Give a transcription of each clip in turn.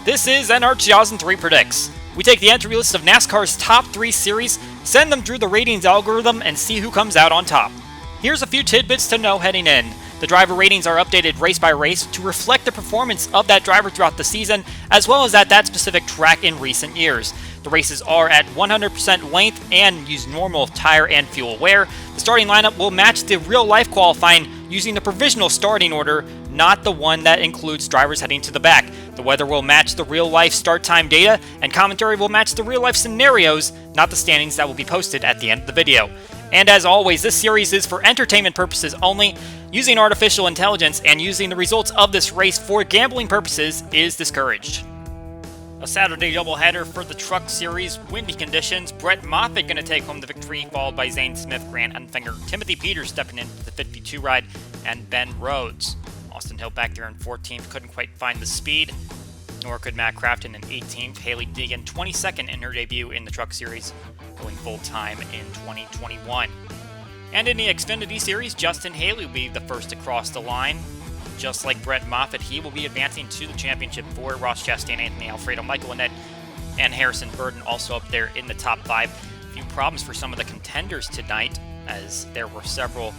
This is NR2003 Predicts. We take the entry list of NASCAR's top 3 series, send them through the ratings algorithm, and see who comes out on top. Here's a few tidbits to know heading in. The driver ratings are updated race by race to reflect the performance of that driver throughout the season, as well as at that specific track in recent years. The races are at 100% length and use normal tire and fuel wear. The starting lineup will match the real-life qualifying using the provisional starting order, not the one that includes drivers heading to the back. The weather will match the real-life start time data, and commentary will match the real-life scenarios, not the standings that will be posted at the end of the video. And as always, this series is for entertainment purposes only. Using artificial intelligence and using the results of this race for gambling purposes is discouraged. A Saturday doubleheader for the Truck Series. Windy conditions. Brett Moffitt going to take home the victory, followed by Zane Smith, Grant Unfinger, Timothy Peters stepping in for the 52 ride, and Ben Rhodes. Austin Hill back there in 14th, couldn't quite find the speed, nor could Matt Crafton in 18th. Haley Deegan 22nd in her debut in the Truck Series, going full-time in 2021. And in the Xfinity Series, Justin Haley will be the first to cross the line. Just like Brett Moffitt, he will be advancing to the championship for Ross Chastain, Anthony Alfredo, Michael Annett, and Harrison Burton also up there in the top 5. A few problems for some of the contenders tonight, as there were several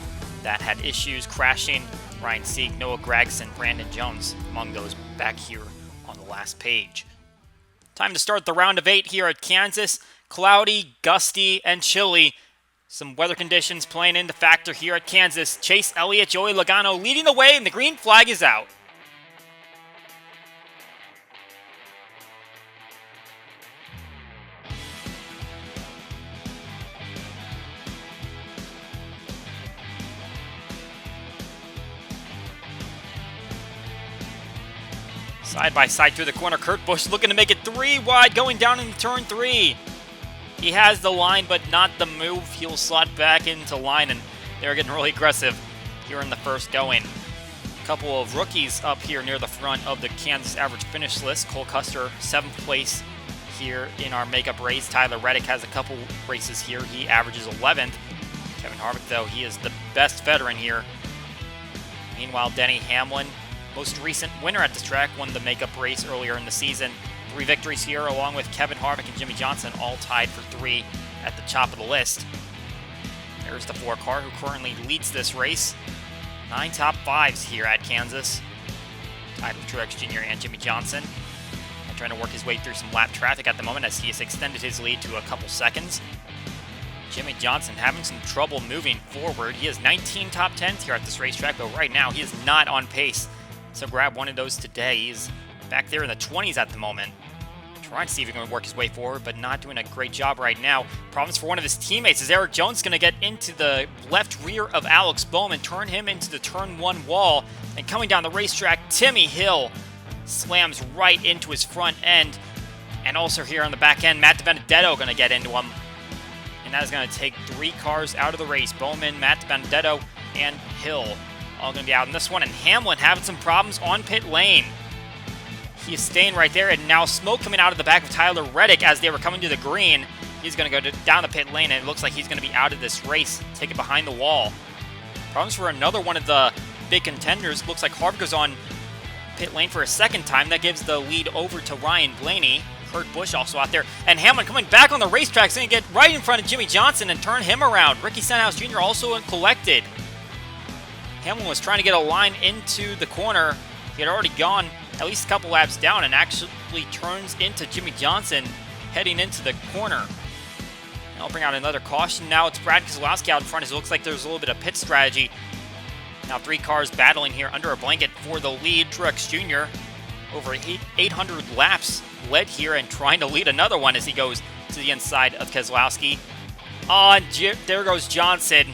that had issues crashing. Ryan Sieg, Noah Gragson, Brandon Jones among those back here on the last page. Time to start the round of 8 here at Kansas. Cloudy, gusty, and chilly. Some weather conditions playing into factor here at Kansas. Chase Elliott, Joey Logano leading the way, and the green flag is out. Side by side through the corner, Kurt Busch looking to make it 3 wide, going down into turn 3. He has the line, but not the move. He'll slot back into line, and they're getting really aggressive here in the first going. A couple of rookies up here near the front of the Kansas average finish list. Cole Custer, 7th place here in our makeup race. Tyler Reddick has a couple races here. He averages 11th. Kevin Harvick, though, he is the best veteran here. Meanwhile, Denny Hamlin, most recent winner at this track, won the makeup race earlier in the season. 3 victories here, along with Kevin Harvick and Jimmy Johnson, all tied for 3 at the top of the list. There's the 4 car who currently leads this race. 9 top 5s here at Kansas, tied with Truex Jr. and Jimmy Johnson. And trying to work his way through some lap traffic at the moment as he has extended his lead to a couple seconds. Jimmy Johnson having some trouble moving forward. He has 19 top 10s here at this racetrack, but right now he is not on pace. So grab one of those today. He's back there in the 20s at the moment. Trying to see if he can work his way forward, but not doing a great job right now. Problems for one of his teammates as Eric Jones going to get into the left rear of Alex Bowman, turn him into the turn 1 wall, and coming down the racetrack, Timmy Hill slams right into his front end. And also here on the back end, Matt DiBenedetto going to get into him. And that is going to take 3 cars out of the race. Bowman, Matt DiBenedetto, and Hill all going to be out in this one. And Hamlin having some problems on pit lane. He is staying right there, and now smoke coming out of the back of Tyler Reddick as they were coming to the green. He's going to go down the pit lane, and it looks like he's going to be out of this race, take it behind the wall. Problems for another one of the big contenders. Looks like Harvick goes on pit lane for a second time. That gives the lead over to Ryan Blaney. Kurt Busch also out there. And Hamlin coming back on the racetrack, is going to get right in front of Jimmy Johnson and turn him around. Ricky Stenhouse Jr. also collected. Hamlin was trying to get a line into the corner. He had already gone at least a couple laps down and actually turns into Jimmy Johnson heading into the corner. And I'll bring out another caution. Now it's Brad Keselowski out in front as it looks like there's a little bit of pit strategy. Now 3 cars battling here under a blanket for the lead. Truex Jr. over 800 laps led here and trying to lead another one as he goes to the inside of Keselowski. Oh, and there goes Johnson.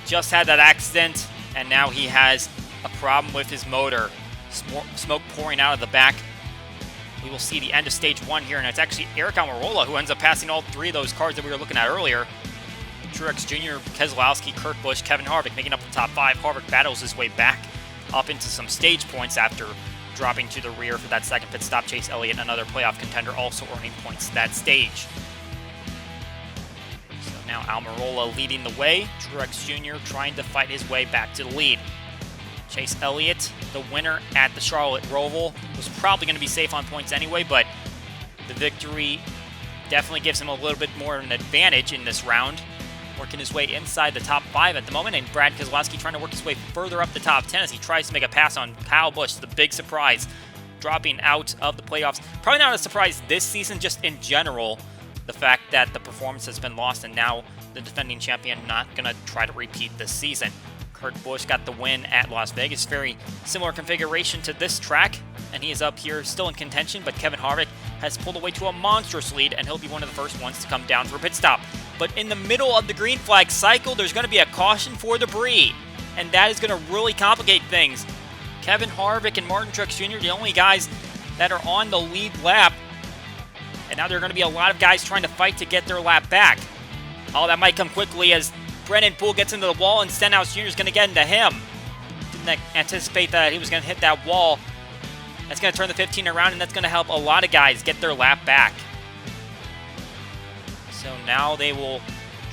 Just had that accident, and now he has a problem with his motor. Smoke pouring out of the back. We will see the end of stage 1 here, and it's actually Eric Almirola who ends up passing all 3 of those cars that we were looking at earlier. Truex Jr., Keselowski, Kurt Busch, Kevin Harvick making up the top 5. Harvick battles his way back up into some stage points after dropping to the rear for that second pit stop. Chase Elliott, another playoff contender, also earning points that stage. So now Almirola leading the way. Truex Jr. trying to fight his way back to the lead. Chase Elliott, the winner at the Charlotte Roval, was probably going to be safe on points anyway, but the victory definitely gives him a little bit more of an advantage in this round. Working his way inside the top 5 at the moment, and Brad Keselowski trying to work his way further up the top 10 as he tries to make a pass on Kyle Busch, the big surprise, dropping out of the playoffs. Probably not a surprise this season, just in general, the fact that the performance has been lost and now the defending champion not going to try to repeat this season. Kurt Busch got the win at Las Vegas. Very similar configuration to this track, and he is up here still in contention, but Kevin Harvick has pulled away to a monstrous lead, and he'll be one of the first ones to come down for a pit stop. But in the middle of the green flag cycle, there's going to be a caution for debris, and that is going to really complicate things. Kevin Harvick and Martin Truex Jr., the only guys that are on the lead lap, and now there are going to be a lot of guys trying to fight to get their lap back. Oh, that might come quickly as Brennan Poole gets into the wall, and Stenhouse Jr. is going to get into him. Didn't anticipate that he was going to hit that wall. That's going to turn the 15 around, and that's going to help a lot of guys get their lap back. So now they will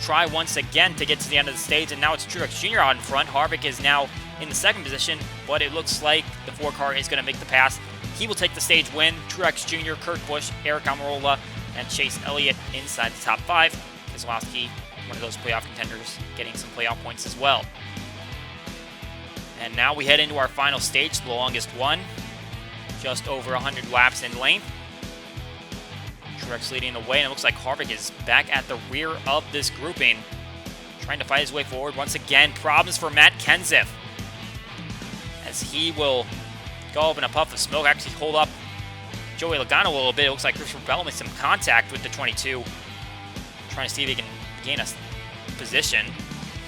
try once again to get to the end of the stage, and now it's Truex Jr. out in front. Harvick is now in the second position, but it looks like the 4 car is going to make the pass. He will take the stage win. Truex Jr., Kurt Busch, Aric Almirola, and Chase Elliott inside the top 5. Keselowski, one of those playoff contenders, getting some playoff points as well. And now we head into our final stage, the longest one. Just over 100 laps in length. Truex leading the way, and it looks like Harvick is back at the rear of this grouping, trying to fight his way forward. Once again, problems for Matt Kenseth, as he will go up in a puff of smoke, actually hold up Joey Logano a little bit. It looks like Christopher Bell made some contact with the 22, trying to see if he can gain a position.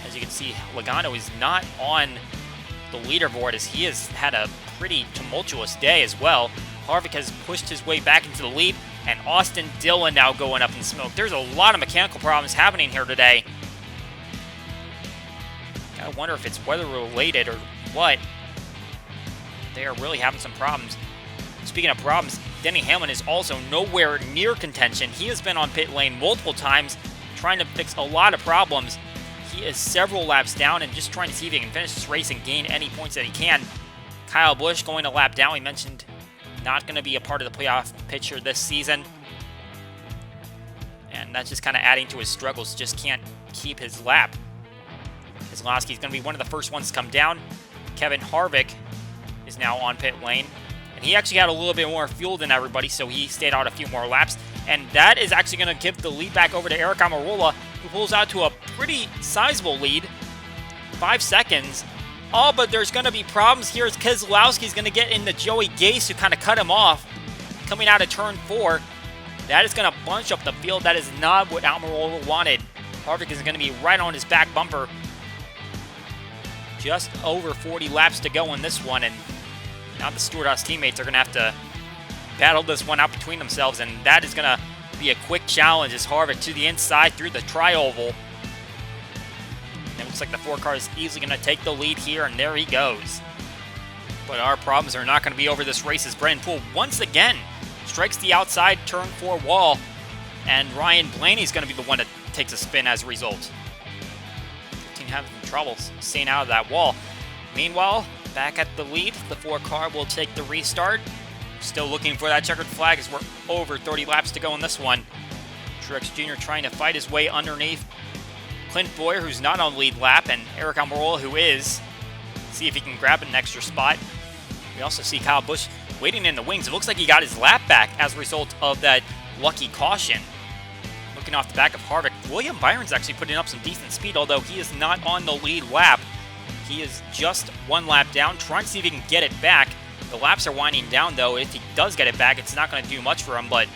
As you can see, Logano is not on the leaderboard, as he has had a pretty tumultuous day as well. Harvick has pushed his way back into the lead, and Austin Dillon now going up in smoke. There's a lot of mechanical problems happening here today. I wonder if it's weather related or what. They are really having some problems. Speaking of problems, Denny Hamlin is also nowhere near contention. He has been on pit lane multiple times, trying to fix a lot of problems. He is several laps down and just trying to see if he can finish this race and gain any points that he can. Kyle Busch going a lap down. We mentioned not going to be a part of the playoff picture this season. And that's just kind of adding to his struggles. Just can't keep his lap. Keselowski is going to be one of the first ones to come down. Kevin Harvick is now on pit lane. And he actually had a little bit more fuel than everybody, so he stayed out a few more laps. And that is actually going to give the lead back over to Aric Almirola, who pulls out to a pretty sizable lead. 5 seconds. Oh, but there's going to be problems here as Keselowski is going to get into Joey Gase, who kind of cut him off coming out of turn 4. That is going to bunch up the field. That is not what Almirola wanted. Harvick is going to be right on his back bumper. Just over 40 laps to go in this one, and now the Stewart-Haas teammates are going to have to battle this one out between themselves, and that is going to be a quick challenge as Harvick to the inside through the tri-oval. It looks like the 4 car is easily going to take the lead here, and there he goes. But our problems are not going to be over this race as Brennan Poole once again strikes the outside turn 4 wall, and Ryan Blaney is going to be the one that takes a spin as a result. 15 having trouble staying out of that wall. Meanwhile, back at the lead, the 4 car will take the restart. Still looking for that checkered flag as we're over 30 laps to go in this one. Truex Jr. trying to fight his way underneath Clint Bowyer, who's not on lead lap, and Aric Almirola, who is. See if he can grab an extra spot. We also see Kyle Busch waiting in the wings. It looks like he got his lap back as a result of that lucky caution. Looking off the back of Harvick, William Byron's actually putting up some decent speed, although he is not on the lead lap. He is just 1 lap down, trying to see if he can get it back. The laps are winding down, though. If he does get it back, it's not going to do much for him, but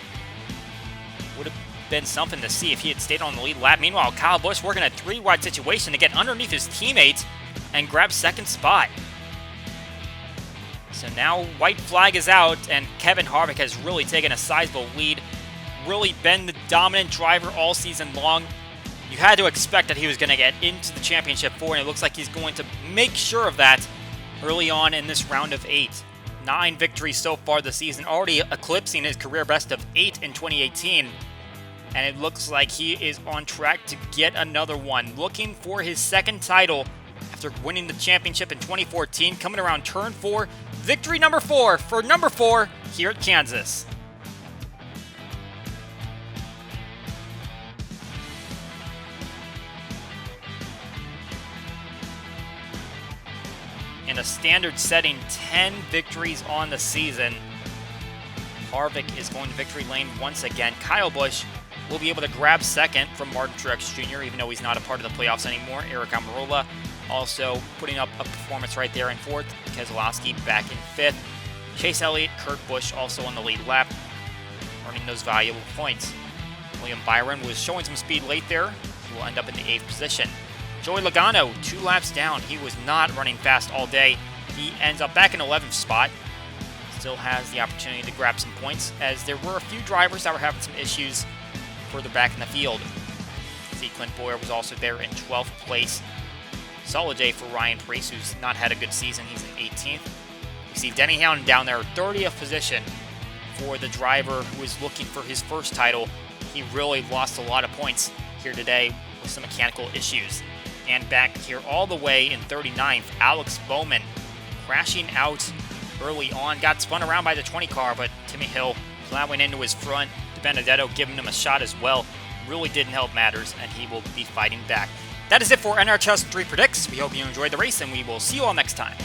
would have been something to see if he had stayed on the lead lap. Meanwhile, Kyle Busch working a 3-wide situation to get underneath his teammates and grab second spot. So now white flag is out, and Kevin Harvick has really taken a sizable lead, really been the dominant driver all season long. You had to expect that he was going to get into the championship 4, and it looks like he's going to make sure of that early on in this round of 8. 9 victories so far this season, already eclipsing his career best of 8 in 2018. And it looks like he is on track to get another one, looking for his second title after winning the championship in 2014, coming around turn 4. Victory number 4 for number 4 here at Kansas. In a standard setting, 10 victories on the season. Harvick is going to victory lane once again. Kyle Busch will be able to grab second from Martin Truex Jr., even though he's not a part of the playoffs anymore. Eric Almirola also putting up a performance right there in fourth. Keselowski back in fifth. Chase Elliott, Kurt Busch also on the lead lap, earning those valuable points. William Byron was showing some speed late there. He will end up in the 8th position. Joey Logano, 2 laps down. He was not running fast all day. He ends up back in 11th spot. Still has the opportunity to grab some points, as there were a few drivers that were having some issues further back in the field. Clint Boyer was also there in 12th place. Solid day for Ryan Preece, who's not had a good season. He's in 18th. We see Denny Hamlin down there, 30th position for the driver who is looking for his first title. He really lost a lot of points here today with some mechanical issues. And back here all the way in 39th, Alex Bowman crashing out early on. Got spun around by the 20 car, but Timmy Hill plowing into his front. Benedetto giving him a shot as well. Really didn't help matters, and he will be fighting back. That is it for NR2003 Predicts. We hope you enjoyed the race, and we will see you all next time.